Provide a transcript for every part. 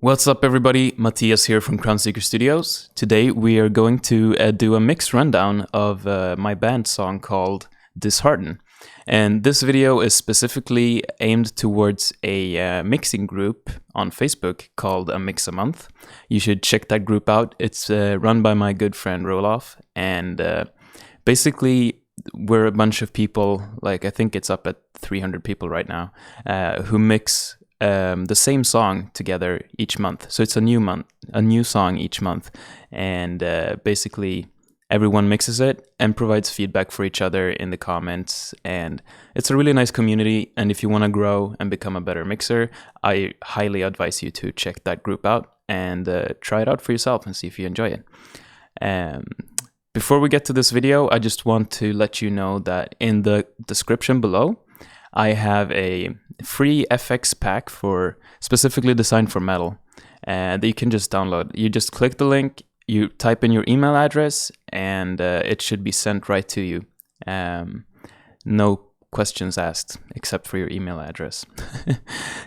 What's up everybody, Mathias here from Crownseeker Studios. Today we are going to do a mix rundown of my band song called Dishearten. And this video is specifically aimed towards a mixing group on Facebook called A Mix a Month. You should check that group out. It's run by my good friend Roloff, and basically we're a bunch of people, like I think it's up at 300 people right now, who mix the same song together each month. So it's a new song each month, and basically everyone mixes it and provides feedback for each other in the comments, and it's a really nice community. And if you want to grow and become a better mixer, I highly advise you to check that group out and try it out for yourself and see if you enjoy it. Before we get to this video, I just want to let you know that in the description below I have a free FX pack for specifically designed for metal that you can just download. You just click the link, you type in your email address, and it should be sent right to you. No questions asked except for your email address.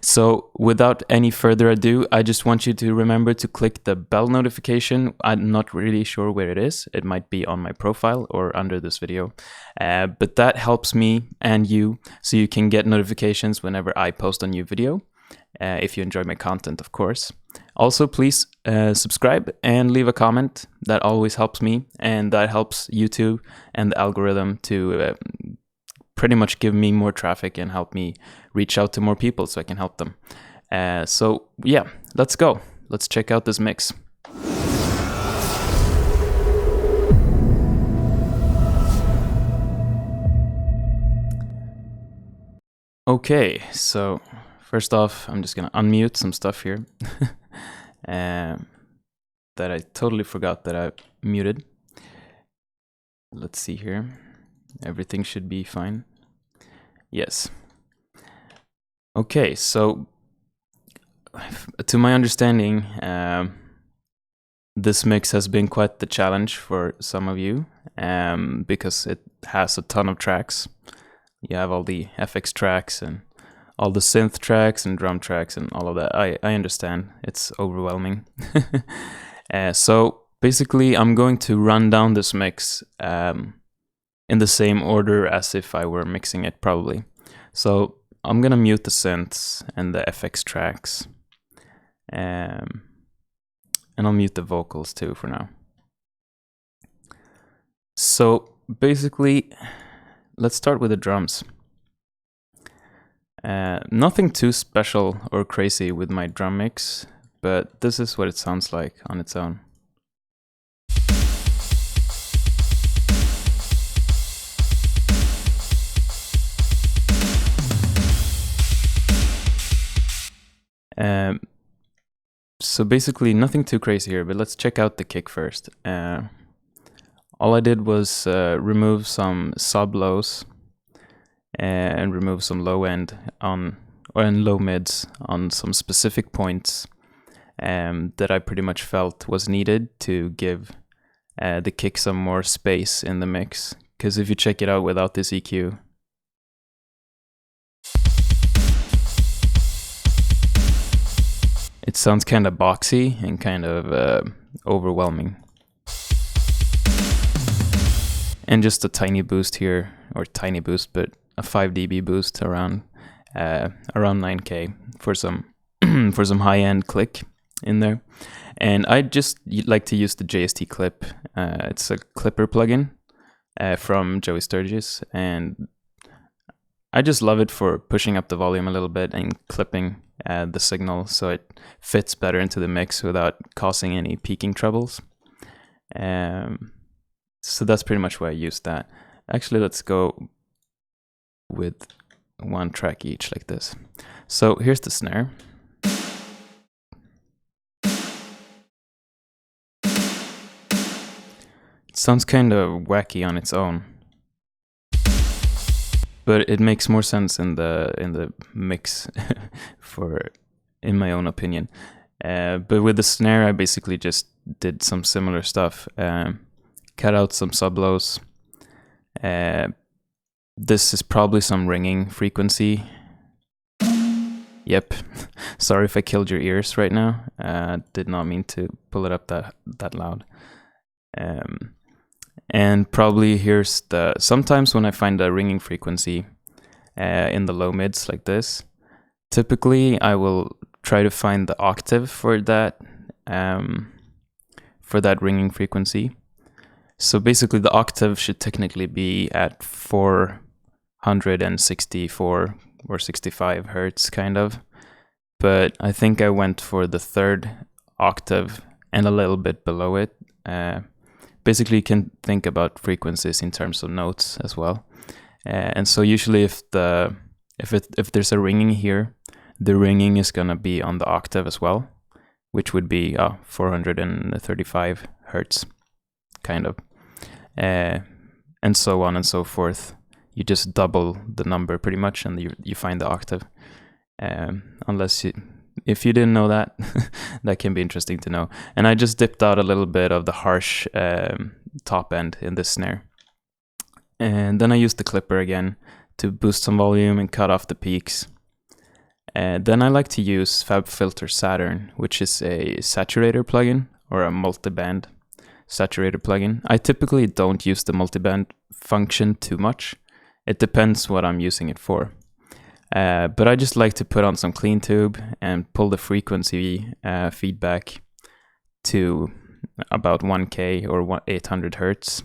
So without any further ado, I just want you to remember to click the bell notification. I'm not really sure where it is. It might be on my profile or under this video. But that helps me and you, so you can get notifications whenever I post a new video. If you enjoy my content, of course. Also, please subscribe and leave a comment. That always helps me, and that helps YouTube and the algorithm to pretty much give me more traffic and help me reach out to more people so I can help them. So yeah, let's go. Let's check out this mix. Okay, so first off, I'm just gonna unmute some stuff here that I totally forgot that I muted. Let's see here. Everything should be fine. Yes. Okay, so to my understanding, this mix has been quite the challenge for some of you because it has a ton of tracks. You have all the FX tracks and all the synth tracks and drum tracks and all of that. I understand. It's overwhelming. So basically, I'm going to run down this mix in the same order as if I were mixing it, probably. So I'm gonna mute the synths and the FX tracks, and I'll mute the vocals too for now. So basically, let's start with the drums. Nothing too special or crazy with my drum mix, but this is what it sounds like on its own. So basically nothing too crazy here, but let's check out the kick first. All I did was remove some sub lows and remove some low end and low mids on some specific points that I pretty much felt was needed to give the kick some more space in the mix. Because if you check it out without this EQ, it sounds kind of boxy and kind of overwhelming. And just a tiny boost here, or tiny boost, but a 5 dB boost around 9K for some for some high-end click in there. And I just like to use the JST clip. It's a clipper plugin from Joey Sturgis, and I just love it for pushing up the volume a little bit and clipping the signal so it fits better into the mix without causing any peaking troubles. So that's pretty much why I use that. Actually, let's go with one track each like this. So here's the snare. It sounds kind of wacky on its own, but it makes more sense in the mix, in my own opinion. But with the snare, I basically just did some similar stuff. Cut out some sub lows. This is probably some ringing frequency. Yep. Sorry if I killed your ears right now. Did not mean to pull it up that loud. And probably here's the... Sometimes when I find a ringing frequency in the low mids like this, typically I will try to find the octave for that ringing frequency. So basically the octave should technically be at 464 or 65 hertz kind of. But I think I went for the third octave and a little bit below it. Basically you can think about frequencies in terms of notes as well. And so usually if there's a ringing here, the ringing is gonna be on the octave as well, which would be 435 hertz, kind of. And so on and so forth. You just double the number pretty much and you find the octave. If you didn't know that, that can be interesting to know. And I just dipped out a little bit of the harsh top end in this snare. And then I used the clipper again to boost some volume and cut off the peaks. Then I like to use FabFilter Saturn, which is a saturator plugin or a multiband saturator plugin. I typically don't use the multiband function too much. It depends what I'm using it for. But I just like to put on some clean tube and pull the frequency feedback to about 1K or 800 hertz.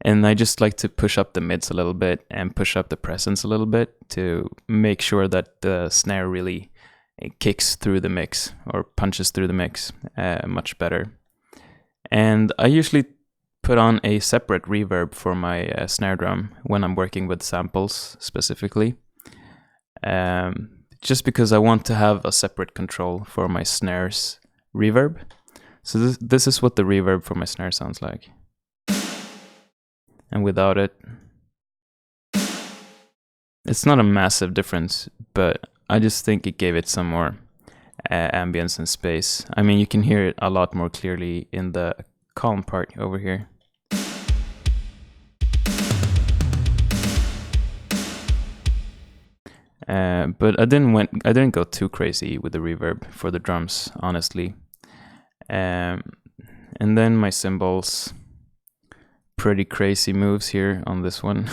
And I just like to push up the mids a little bit and push up the presence a little bit to make sure that the snare really kicks through the mix or punches through the mix much better. And I usually put on a separate reverb for my snare drum when I'm working with samples specifically. Just because I want to have a separate control for my snares reverb. So this is what the reverb for my snare sounds like. And without it, it's not a massive difference, but I just think it gave it some more ambience and space. I mean, you can hear it a lot more clearly in the calm part over here. But I didn't go too crazy with the reverb for the drums, honestly. And then my cymbals, pretty crazy moves here on this one.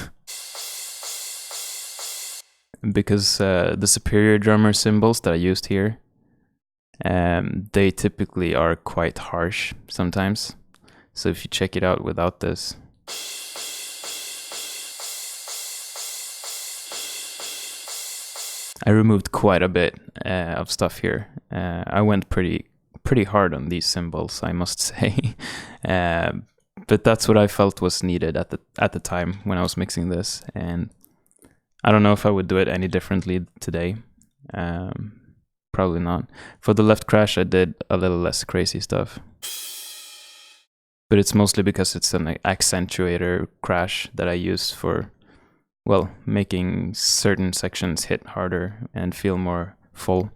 Because the Superior Drummer cymbals that I used here, they typically are quite harsh sometimes. So if you check it out without this, I removed quite a bit of stuff here. I went pretty hard on these cymbals, I must say. But that's what I felt was needed at the time when I was mixing this, and I don't know if I would do it any differently today. Probably not. For the left crash, I did a little less crazy stuff, but it's mostly because it's an accentuator crash that I use for, well, making certain sections hit harder and feel more full.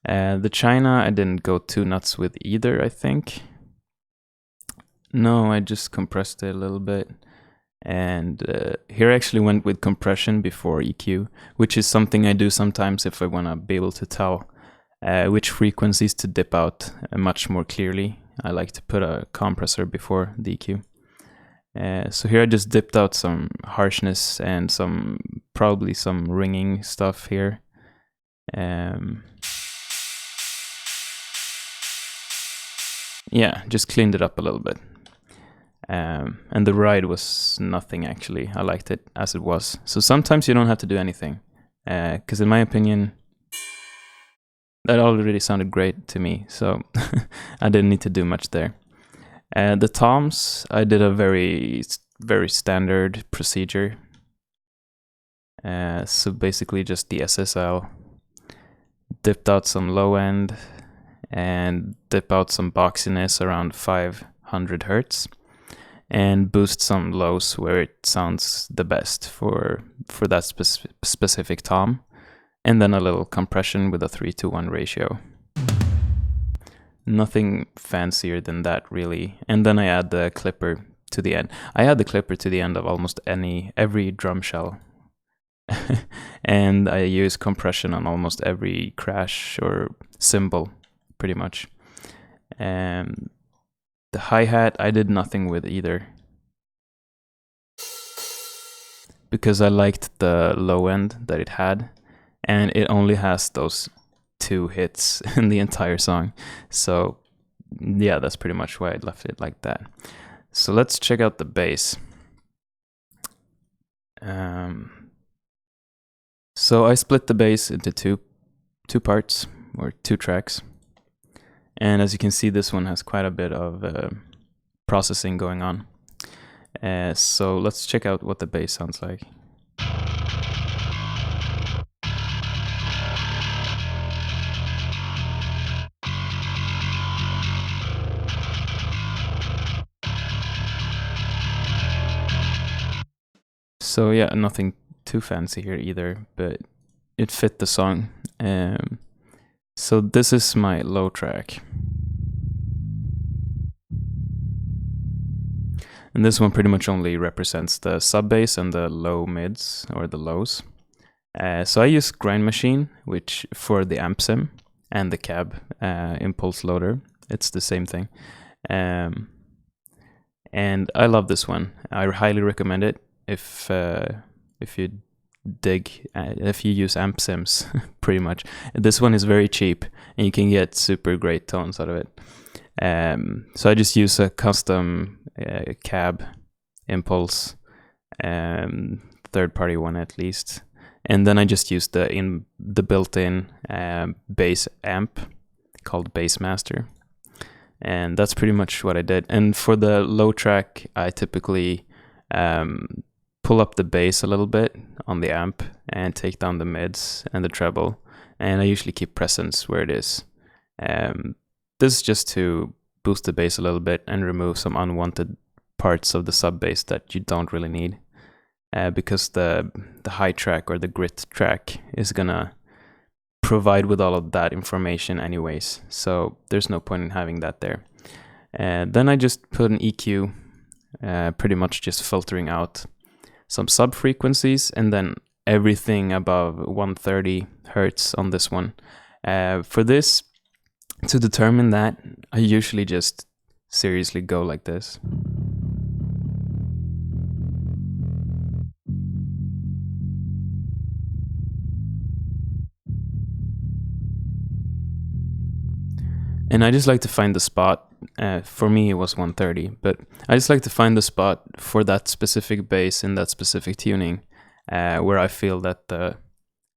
The China, I didn't go too nuts with either, I think. No, I just compressed it a little bit. And here I actually went with compression before EQ, which is something I do sometimes if I want to be able to tell which frequencies to dip out much more clearly. I like to put a compressor before the EQ. So here I just dipped out some harshness and probably some ringing stuff here. Yeah, just cleaned it up a little bit. And the ride was nothing, actually. I liked it as it was. So sometimes you don't have to do anything. Because in my opinion, that already sounded great to me. So I didn't need to do much there. The toms, I did a very, very standard procedure. So basically just the SSL. Dipped out some low end. And dip out some boxiness around 500 hertz. And boost some lows where it sounds the best for that specific tom, and then a little compression with a 3-to-1 ratio. Nothing fancier than that, really. And then I add the clipper to the end. I add the clipper to the end of almost every drum shell And I use compression on almost every crash or cymbal, pretty much. And the hi-hat I did nothing with either, because I liked the low end that it had, and it only has those 2 hits in the entire song. So yeah, that's pretty much why I left it like that. So let's check out the bass. So I split the bass into two parts, or 2 tracks. And as you can see, this one has quite a bit of processing going on. So let's check out what the bass sounds like. So yeah, nothing too fancy here either, but it fit the song. So this is my low track. And this one pretty much only represents the sub bass and the low mids, or the lows. So I use Grind Machine, which for the amp sim, and the cab impulse loader. It's the same thing. And I love this one. I highly recommend it if you dig, if you use amp sims, pretty much. This one is very cheap, and you can get super great tones out of it. So I just use a custom cab impulse, third-party one at least, and then I just use the built-in bass amp called Bassmaster, and that's pretty much what I did. And for the low track, I typically pull up the bass a little bit on the amp and take down the mids and the treble, and I usually keep presence where it is. This is just to boost the bass a little bit and remove some unwanted parts of the sub bass that you don't really need, because the high track or the grit track is gonna provide with all of that information anyways, so there's no point in having that there. Then I just put an EQ, pretty much just filtering out some sub frequencies, and then everything above 130 hertz on this one. For this, to determine that, I usually just seriously go like this. And I just like to find the spot. For me, it was 130, but I just like to find the spot for that specific bass in that specific tuning, where I feel that the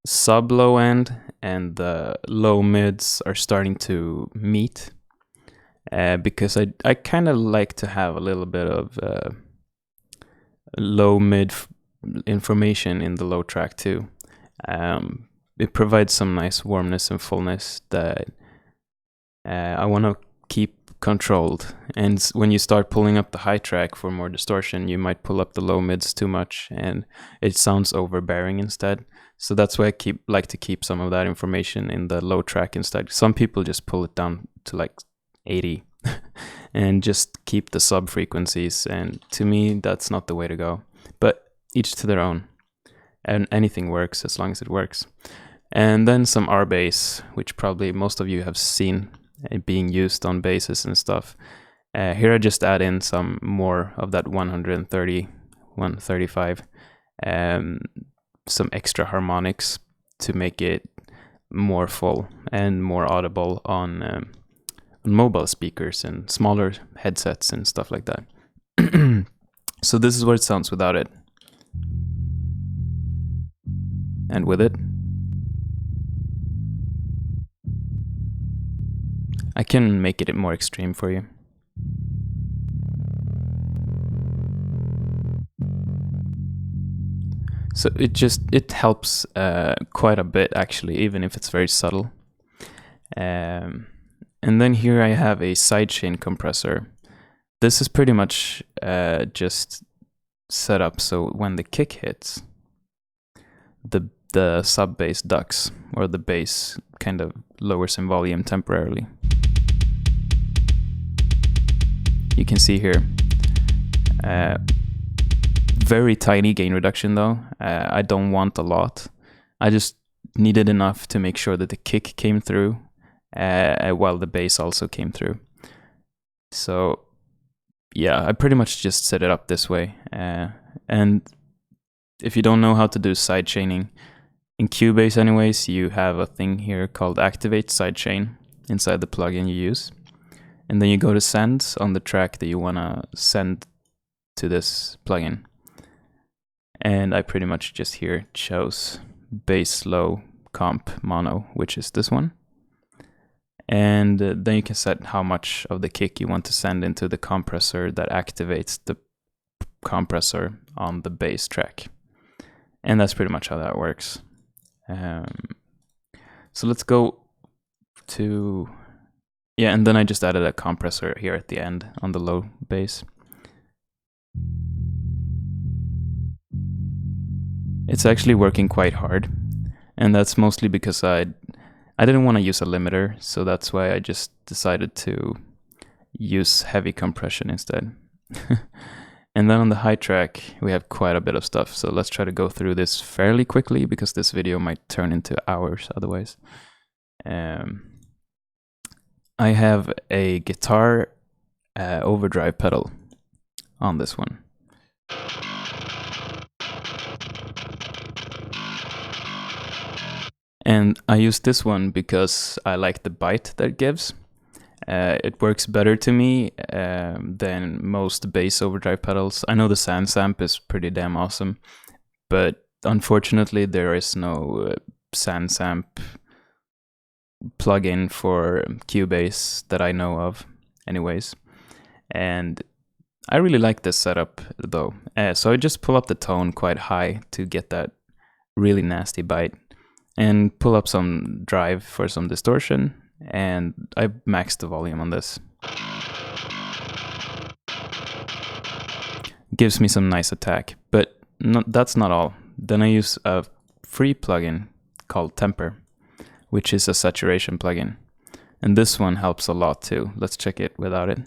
sub low end and the low mids are starting to meet, because I kind of like to have a little bit of low mid information in the low track too. It provides some nice warmness and fullness that I want to keep controlled. And when you start pulling up the high track for more distortion, you might pull up the low mids too much, and it sounds overbearing instead. So that's why I like to keep some of that information in the low track instead. Some people just pull it down to like 80 and just keep the sub frequencies, and to me that's not the way to go. But each to their own, and anything works as long as it works. And then some R bass, which probably most of you have seen being used on basses and stuff. Here I just add in some more of that 130, 135, some extra harmonics to make it more full and more audible on mobile speakers and smaller headsets and stuff like that. So this is what it sounds without it. And with it, I can make it more extreme for you. So it helps quite a bit actually, even if it's very subtle. And then here I have a sidechain compressor. This is pretty much just set up so when the kick hits, the sub bass ducks, or the bass kind of lowers in volume temporarily. You can see here, very tiny gain reduction though. I don't want a lot. I just needed enough to make sure that the kick came through while the bass also came through. So yeah, I pretty much just set it up this way. And if you don't know how to do sidechaining, in Cubase anyways, you have a thing here called Activate Sidechain inside the plugin you use. And then you go to Send on the track that you want to send to this plugin. And I pretty much just here chose bass low comp mono, which is this one. And then you can set how much of the kick you want to send into the compressor that activates the compressor on the bass track. And that's pretty much how that works. So let's go to, yeah, and then I just added a compressor here at the end on the low bass. It's actually working quite hard, and that's mostly because I didn't want to use a limiter, so that's why I just decided to use heavy compression instead. And then on the high track, we have quite a bit of stuff, so let's try to go through this fairly quickly because this video might turn into hours otherwise. I have a guitar overdrive pedal on this one. And I use this one because I like the bite that it gives. It works better to me than most bass overdrive pedals. I know the SansAmp is pretty damn awesome, but unfortunately there is no SansAmp plugin for Cubase that I know of anyways. And I really like this setup though. So I just pull up the tone quite high to get that really nasty bite, and pull up some drive for some distortion, and I maxed the volume on this. Gives me some nice attack, but that's not all. Then I use a free plugin called Temper, which is a saturation plugin. And this one helps a lot too. Let's check it without it.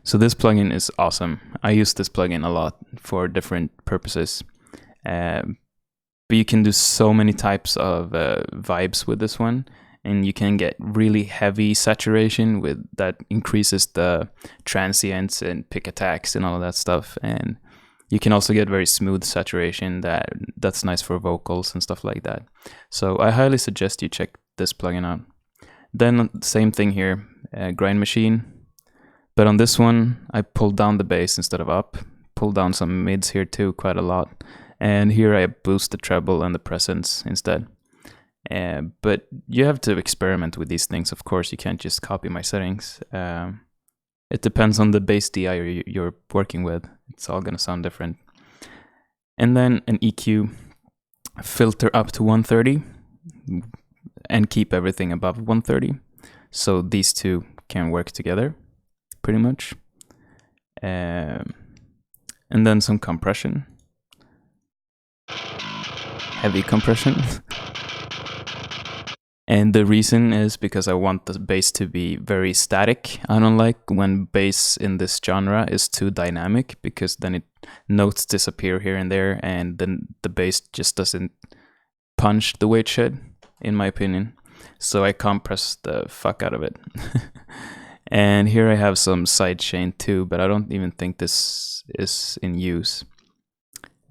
So this plugin is awesome. I use this plugin a lot for different purposes. But you can do so many types of vibes with this one. And you can get really heavy saturation that increases the transients and pick attacks and all of that stuff. And you can also get very smooth saturation that's nice for vocals and stuff like that. So I highly suggest you check this plugin out. Then same thing here, Grind Machine. But on this one, I pulled down the bass instead of up. Pulled down some mids here too, quite a lot. And here I boost the treble and the presence instead. But you have to experiment with these things, of course. You can't just copy my settings. It depends on the bass DI you're working with. It's all gonna sound different. And then an EQ, filter up to 130, and keep everything above 130. So these two can work together, pretty much. And then some compression. Heavy compression. And the reason is because I want the bass to be very static. I don't like when bass in this genre is too dynamic, because then notes disappear here and there, and then the bass just doesn't punch the way it should, in my opinion. So I compress the fuck out of it. And here I have some sidechain too, but I don't even think this is in use.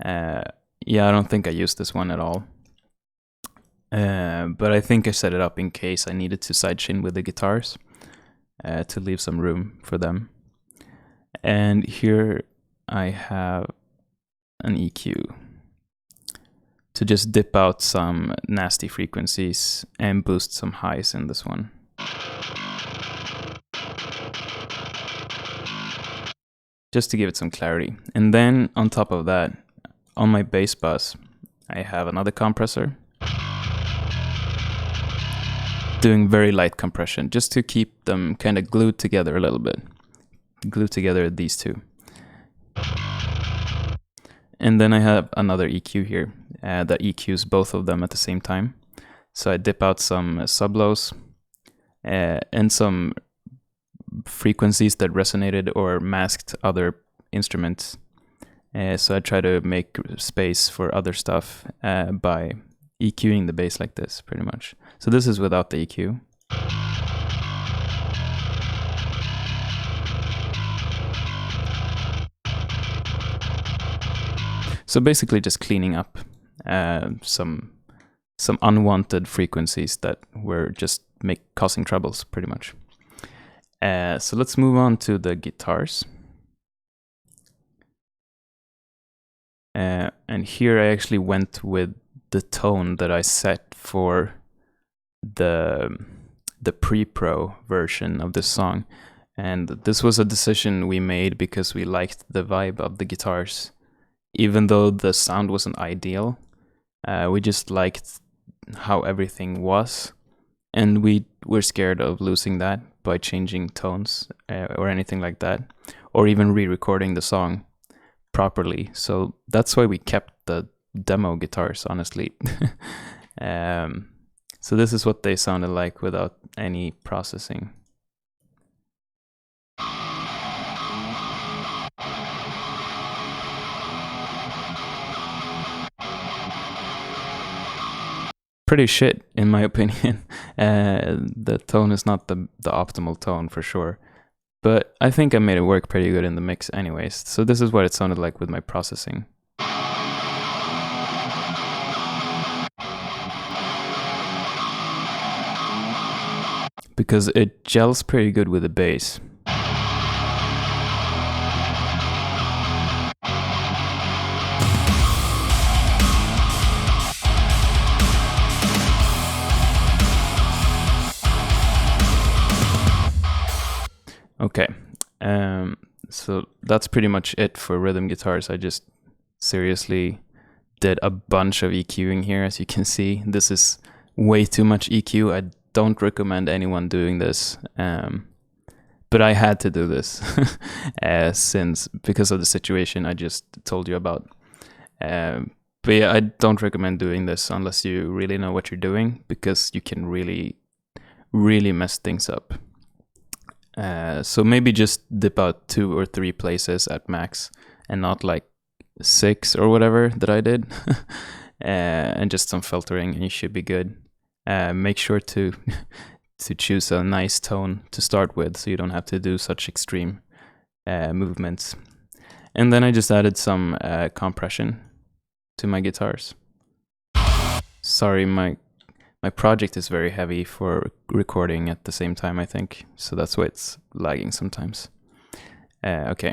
Yeah, I don't think I used this one at all. But I think I set it up in case I needed to sidechain with the guitars to leave some room for them. And here I have an EQ to just dip out some nasty frequencies and boost some highs in this one. Just to give it some clarity. And then on top of that, on my bass bus, I have another compressor doing very light compression, just to keep them kind of glued together a little bit. Glue together these two. And then I have another EQ here that EQs both of them at the same time. So I dip out some sub-lows and some frequencies that resonated or masked other instruments. So I try to make space for other stuff by EQing the bass like this, pretty much. So this is without the EQ. So basically just cleaning up some unwanted frequencies that were just causing troubles, pretty much. So let's move on to the guitars. And here I actually went with the tone that I set for the pre-pro version of this song. And this was a decision we made because we liked the vibe of the guitars. Even though the sound wasn't ideal, we just liked how everything was. And we were scared of losing that by changing tones or anything like that, or even re-recording the song properly. So that's why we kept the demo guitars, honestly. So this is what they sounded like without any processing. Pretty shit, in my opinion. The tone is not the optimal tone for sure. But I think I made it work pretty good in the mix anyways. So this is what it sounded like with my processing. Because it gels pretty good with the bass. Okay, so that's pretty much it for rhythm guitars. I just seriously did a bunch of EQing here, as you can see. This is way too much EQ. I don't recommend anyone doing this, but I had to do this because of the situation I just told you about. But yeah, I don't recommend doing this unless you really know what you're doing, because you can really, really mess things up. So maybe just dip out 2 or 3 places at max, and not like 6 or whatever that I did. And just some filtering, and you should be good. Make sure to choose a nice tone to start with, so you don't have to do such extreme movements. And then I just added some compression to my guitars. Sorry, my project is very heavy for recording at the same time, I think. So that's why it's lagging sometimes. Okay.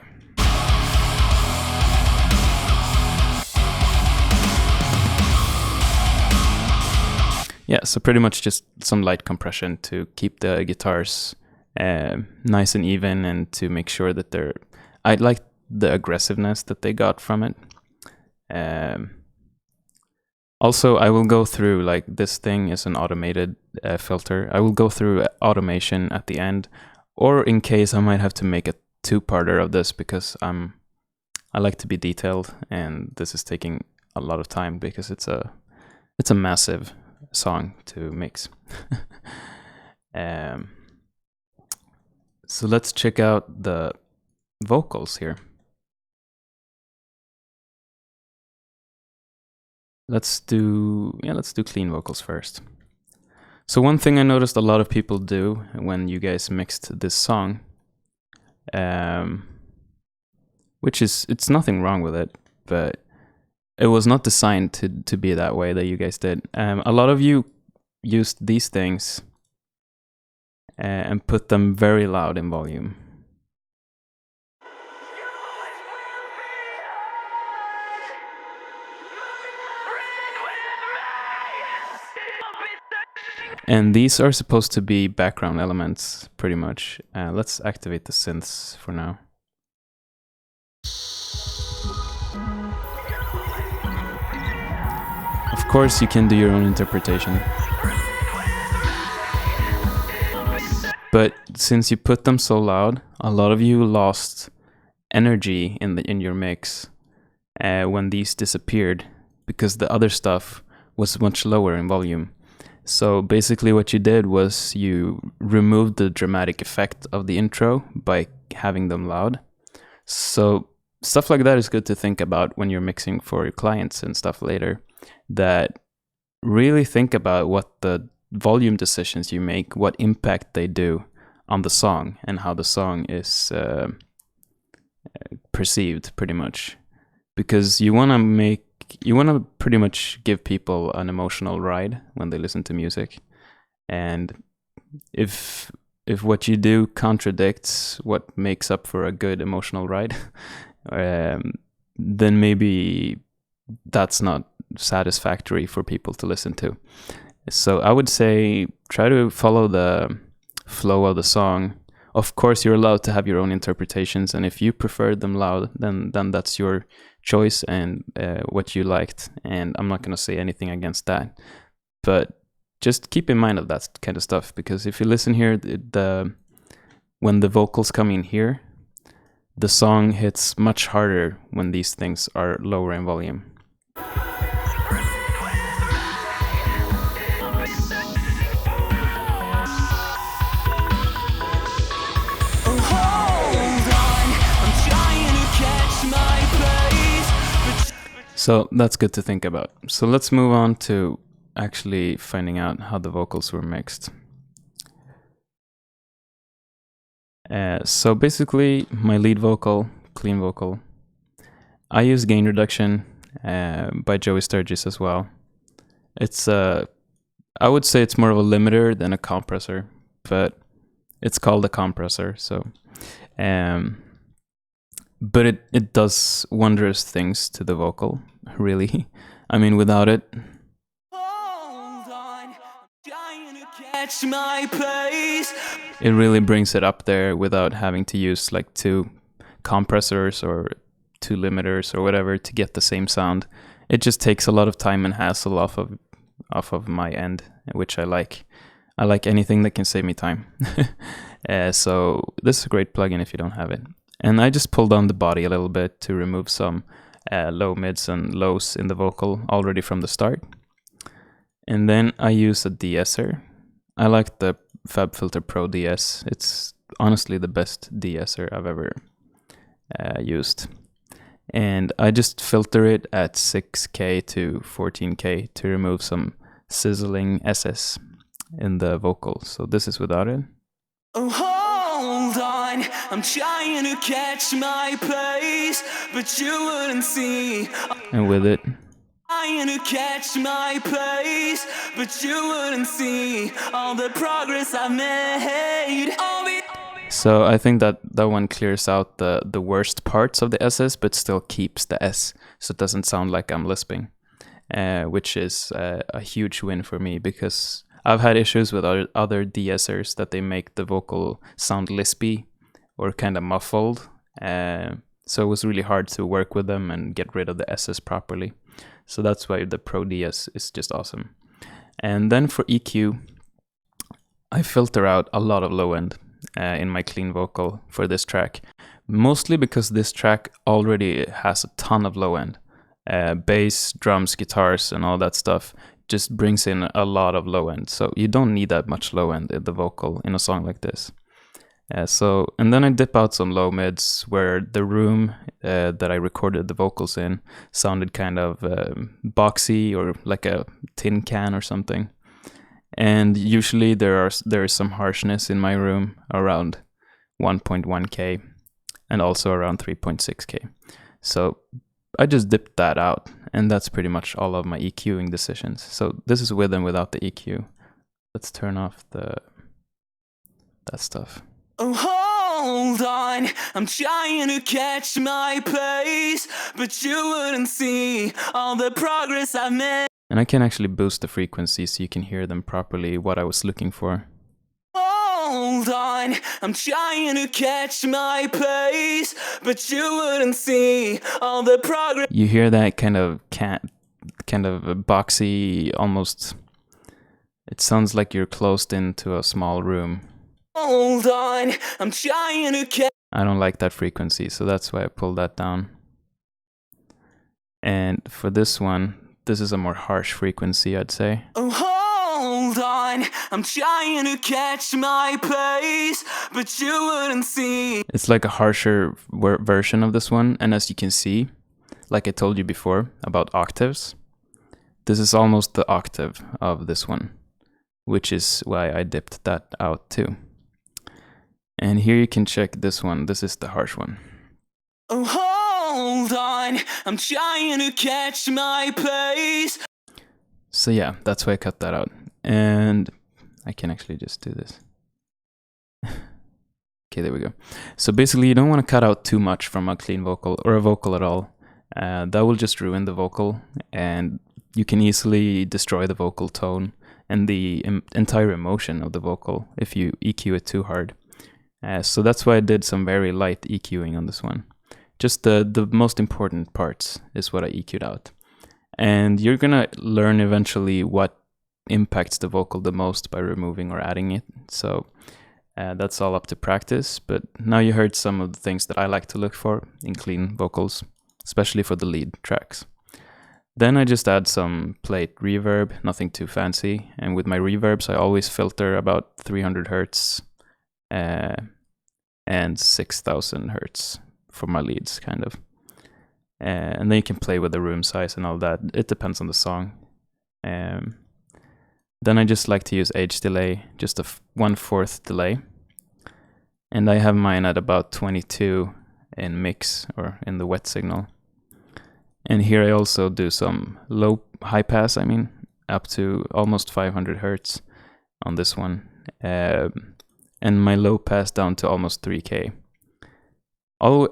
Yeah, so pretty much just some light compression to keep the guitars nice and even, and to make sure that I like the aggressiveness that they got from it. Also, I will go through, like, this thing is an automated filter. I will go through automation at the end, or in case I might have to make a 2-parter of this, because I like to be detailed, and this is taking a lot of time because it's a massive song to mix. So let's check out the vocals here. Let's do clean vocals first. So one thing I noticed a lot of people do when you guys mixed this song, which is, it's nothing wrong with it, but it was not designed to be that way that you guys did. A lot of you used these things and put them very loud in volume. And these are supposed to be background elements, pretty much. Let's activate the synths for now. Of course, you can do your own interpretation. But since you put them so loud, a lot of you lost energy in your mix when these disappeared, because the other stuff was much lower in volume. So basically what you did was you removed the dramatic effect of the intro by having them loud. So stuff like that is good to think about when you're mixing for your clients and stuff later, that really think about what the volume decisions you make, what impact they do on the song and how the song is perceived, pretty much. Because you want to pretty much give people an emotional ride when they listen to music. And if what you do contradicts what makes up for a good emotional ride, then maybe that's not satisfactory for people to listen to. So I would say try to follow the flow of the song. Of course, you're allowed to have your own interpretations, and if you prefer them loud, then that's your choice and what you liked, and I'm not going to say anything against that. But just keep in mind of that kind of stuff, because if you listen here, when the vocals come in here, the song hits much harder when these things are lower in volume. So that's good to think about. So let's move on to actually finding out how the vocals were mixed. So basically, my lead vocal, clean vocal, I use gain reduction by Joey Sturgis as well. It's I would say it's more of a limiter than a compressor, but it's called a compressor. So, but it does wondrous things to the vocal, really. I mean, without it. Hold on, I'm trying to catch my pace. It really brings it up there without having to use like 2 compressors or 2 limiters or whatever to get the same sound. It just takes a lot of time and hassle off of my end, which I like. I like anything that can save me time. So this is a great plugin if you don't have it. And I just pulled down the body a little bit to remove some low mids and lows in the vocal already from the start. And then I use a de-esser. I like the FabFilter Pro DS. It's honestly the best de-esser I've ever used. And I just filter it at 6K to 14K to remove some sizzling SS in the vocal. So this is without it. Oh, hold on, I'm trying to catch my pace, but you wouldn't see. And with it. Trying to catch my pace, but you wouldn't see all the progress I've made. So I think that one clears out the worst parts of the SS, but still keeps the S, so it doesn't sound like I'm lisping, which is a huge win for me, because I've had issues with other de-essers that they make the vocal sound lispy or kind of muffled. So it was really hard to work with them and get rid of the SS properly. So that's why the Pro DS is just awesome. And then for EQ, I filter out a lot of low end in my clean vocal for this track. Mostly because this track already has a ton of low end. Bass, drums, guitars, and all that stuff just brings in a lot of low end. So you don't need that much low end in the vocal in a song like this. And then I dip out some low mids where the room that I recorded the vocals in sounded kind of boxy or like a tin can or something. And usually there is some harshness in my room around 1.1K and also around 3.6K. So I just dipped that out, and that's pretty much all of my EQing decisions. So this is with and without the EQ. Let's turn off that stuff. Oh, hold on, I'm trying to catch my pace, but you wouldn't see all the progress I've made. And I can actually boost the frequency so you can hear them properly, what I was looking for. Hold on, I'm trying to catch my pace, but you wouldn't see all the progress. You hear that kind of boxy, almost, it sounds like you're closed into a small room. Hold on, I'm trying to catch. I don't like that frequency, so that's why I pulled that down. And for this one, this is a more harsh frequency, I'd say. Oh, hold on, I'm trying to catch my pace, but you wouldn't see. It's like a harsher version of this one, and as you can see, like I told you before about octaves, this is almost the octave of this one, which is why I dipped that out too. And here you can check this one. This is the harsh one. Oh, hold on, I'm trying to catch my pace. So yeah, that's why I cut that out. And I can actually just do this. Okay, there we go. So basically you don't want to cut out too much from a clean vocal or a vocal at all. That will just ruin the vocal, and you can easily destroy the vocal tone and the entire emotion of the vocal if you EQ it too hard. So that's why I did some very light EQing on this one. Just the most important parts is what I EQ'd out. And you're gonna learn eventually what impacts the vocal the most by removing or adding it. So that's all up to practice. But now you heard some of the things that I like to look for in clean vocals, especially for the lead tracks. Then I just add some plate reverb, nothing too fancy. And with my reverbs, I always filter about 300 hertz and 6000 hertz for my leads, kind of. And then you can play with the room size and all that. It depends on the song. Then I just like to use edge delay, just a 1/4 delay. And I have mine at about 22 in mix, or in the wet signal. And here I also do some high pass, up to almost 500 hertz on this one. And my low pass down to almost 3K.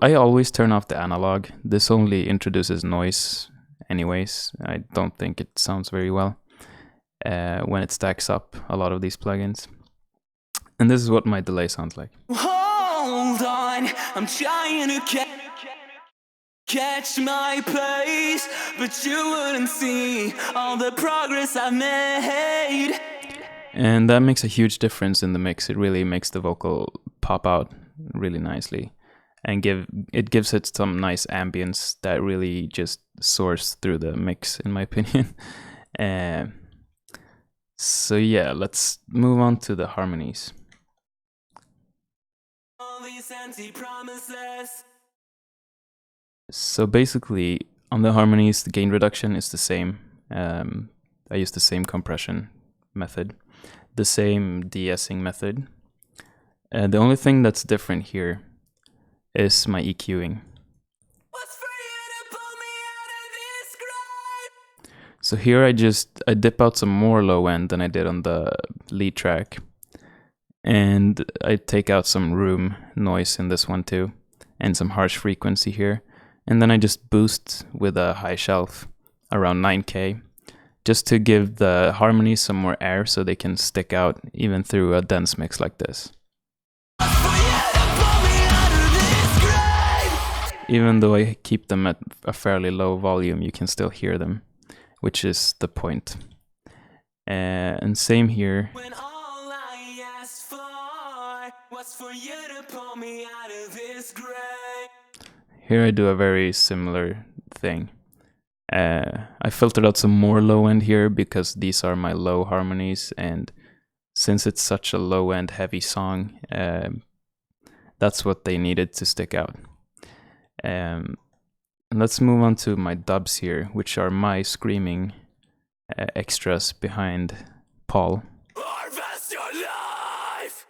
I always turn off the analog. This only introduces noise anyways. I don't think it sounds very well when it stacks up a lot of these plugins. And this is what my delay sounds like. Hold on, I'm trying to catch my pace, but you wouldn't see all the progress I've made. And that makes a huge difference in the mix. It really makes the vocal pop out really nicely. And gives it some nice ambience that really just soars through the mix, in my opinion. So yeah, let's move on to the harmonies. All these empty promises. So basically, on the harmonies, the gain reduction is the same. I use the same compression method, the same de-essing method. The only thing that's different here is my EQing. So here I dip out some more low end than I did on the lead track. And I take out some room noise in this one too, and some harsh frequency here. And then I just boost with a high shelf around 9K, just to give the harmonies some more air so they can stick out even through a dense mix like this. Even though I keep them at a fairly low volume, you can still hear them, which is the point. And same here. When all I asked for was for you to pull me out of this grave. Here I do a very similar thing. I filtered out some more low end here because these are my low harmonies, and since it's such a low end heavy song, that's what they needed to stick out. And let's move on to my dubs here, which are my screaming extras behind Paul. Harvest your life.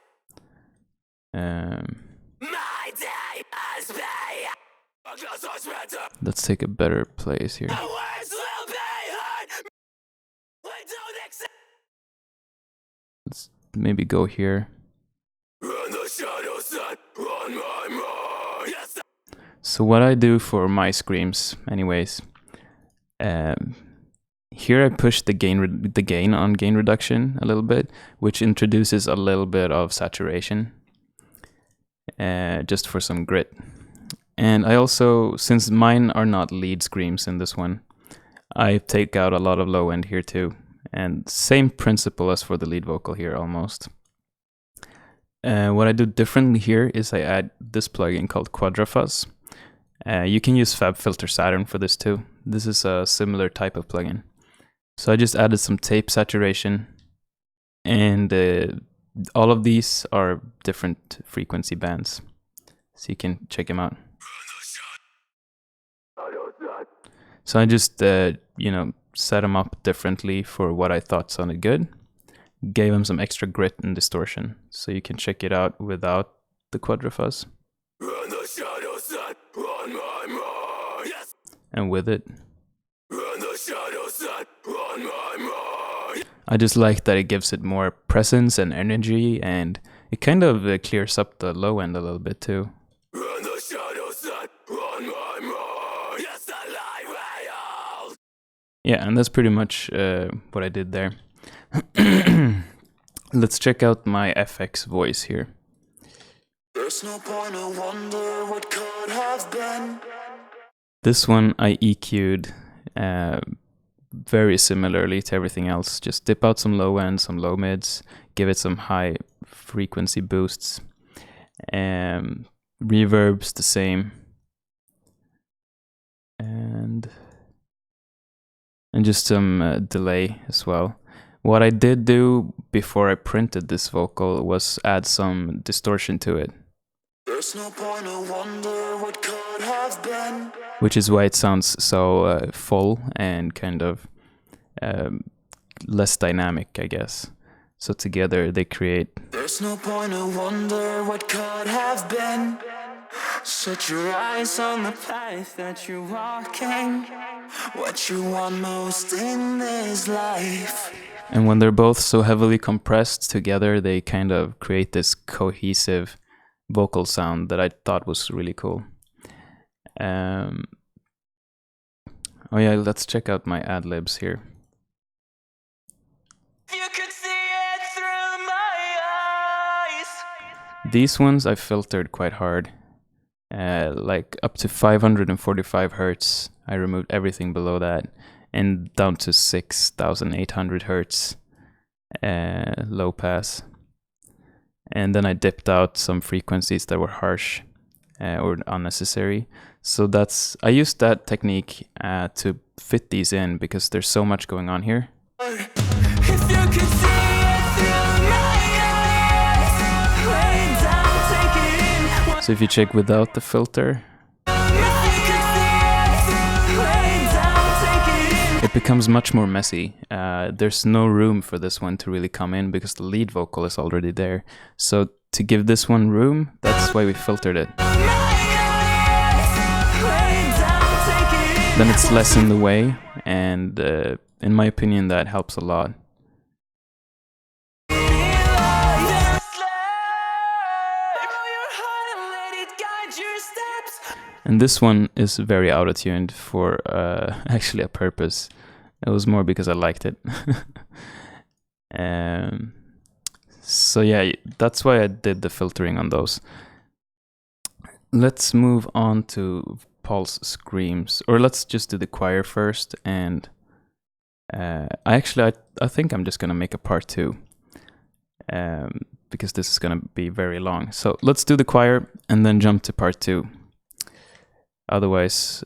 My day has been. Let's take a better place here. Let's maybe go here. So what I do for my screams, anyways, here I push the gain on gain reduction a little bit, which introduces a little bit of saturation, just for some grit. And I also, since mine are not lead screams in this one, I take out a lot of low end here too. And same principle as for the lead vocal here almost. What I do differently here is I add this plugin called Quadrafuzz. You can use FabFilter Saturn for this too. This is a similar type of plugin. So I just added some tape saturation And all of these are different frequency bands, so you can check them out. So I just, set them up differently for what I thought sounded good. Gave them some extra grit and distortion, so you can check it out without the quadrifuzz. And with it. I just like that it gives it more presence and energy, and it kind of clears up the low end a little bit too. Yeah, and that's pretty much what I did there. Let's check out my FX voice here. There's no point to wonder what could have been. This one I EQ'd very similarly to everything else. Just dip out some low ends, some low mids, give it some high frequency boosts. Reverb's the same. And just some delay as well. What I did do before I printed this vocal was add some distortion to it. There's no point to wonder what could have been. Which is why it sounds so full and kind of less dynamic, I guess. So together they create. There's no point to wonder what could have been. Set your eyes on the path that you're walking. What you want most in this life. And when they're both so heavily compressed together, they kind of create this cohesive vocal sound that I thought was really cool. Oh yeah, let's check out my ad-libs here. You could see it through my eyes. These ones I filtered quite hard. Like up to 545 hertz. I removed everything below that, and down to 6,800 hertz low pass. And then I dipped out some frequencies that were harsh or unnecessary. So I used that technique to fit these in because there's so much going on here. If you could see it through my eyes, down, take it in. So if you check without the filter, it becomes much more messy. There's no room for this one to really come in because the lead vocal is already there. So to give this one room, that's why we filtered it. Then it's less in the way, and in my opinion that helps a lot. And this one is very auto-tuned for actually a purpose. It was more because I liked it. So yeah, that's why I did the filtering on those. Let's move on to Paul's screams, or let's just do the choir first. And I think I'm just gonna make a part 2 because this is gonna be very long. So let's do the choir and then jump to part 2. Otherwise,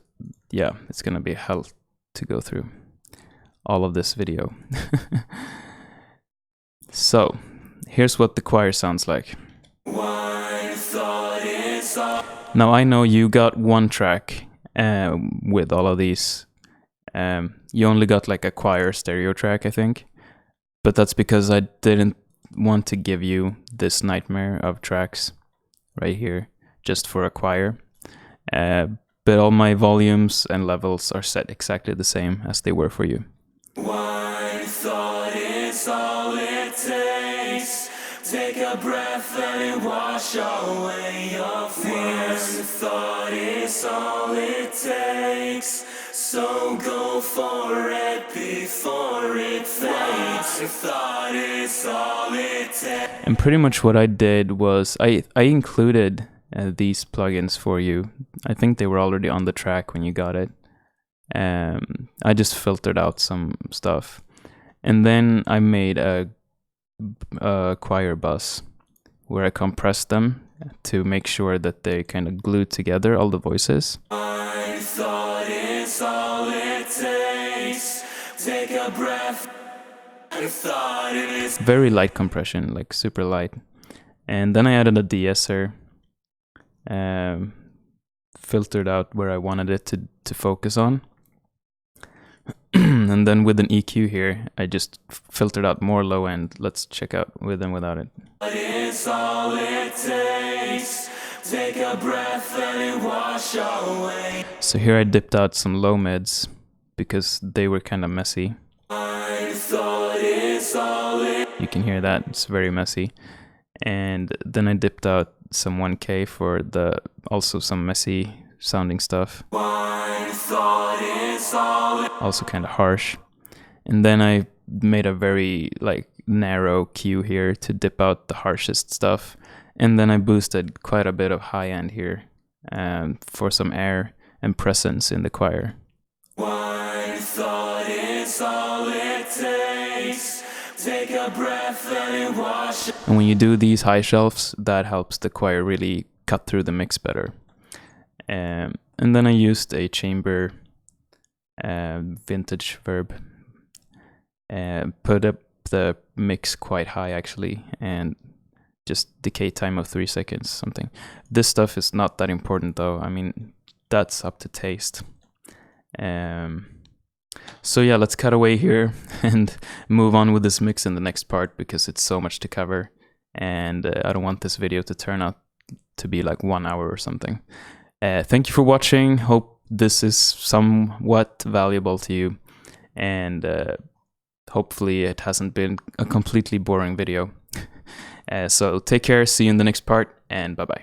yeah, it's gonna be hell to go through all of this video. So, here's what the choir sounds like. Now I know you got one track with all of these. You only got like a choir stereo track, I think. But that's because I didn't want to give you this nightmare of tracks right here just for a choir. But all my volumes and levels are set exactly the same as they were for you. One thought is all it takes. Take a breath, let it wash away your fears. One thought is all it takes. So go for it before it fades. One thought is all it takes. And pretty much what I did was I included these plugins for you. I think they were already on the track when you got it. I just filtered out some stuff, and then I made a choir bus where I compressed them to make sure that they kind of glued together all the voices. I thought it's all it takes. Take a breath. Very light compression, like super light. And then I added a de-esser, filtered out where I wanted it to focus on. And then with an EQ here, I just filtered out more low end. Let's check out with and without it. It's all it takes. Take a breath, let it wash away. So here I dipped out some low mids because they were kind of messy. You can hear that, it's very messy. And then I dipped out some 1K for also some messy sounding stuff. Also kind of harsh. And then I made a very narrow Q here to dip out the harshest stuff. And then I boosted quite a bit of high end here for some air and presence in the choir. One thought is all it takes. Take a breath, let it wash. And when you do these high shelves, that helps the choir really cut through the mix better. And then I used a chamber vintage verb. Put up the mix quite high actually, and just decay time of 3 seconds, something. This stuff is not that important though. I mean, that's up to taste. So yeah, let's cut away here and move on with this mix in the next part because it's so much to cover, and I don't want this video to turn out to be like 1 hour or something. Thank you for watching. Hope this is somewhat valuable to you, and hopefully it hasn't been a completely boring video. So take care, see you in the next part, and bye-bye.